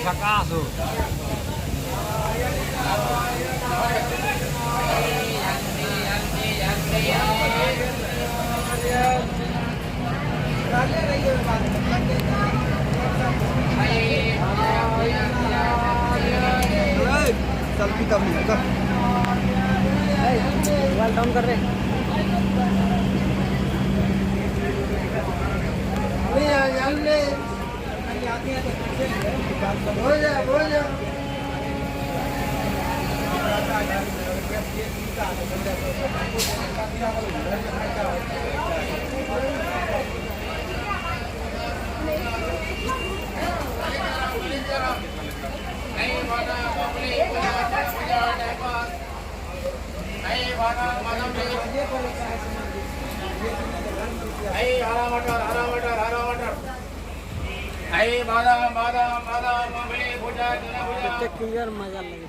झकास हो। सेल्फी कम नहीं होगा। मोबाइल डाउन कर रहे बोल जा हरा मटर हरा मटर हरा मटर बादाम बादाम बादाम क्लियर मजा लगे।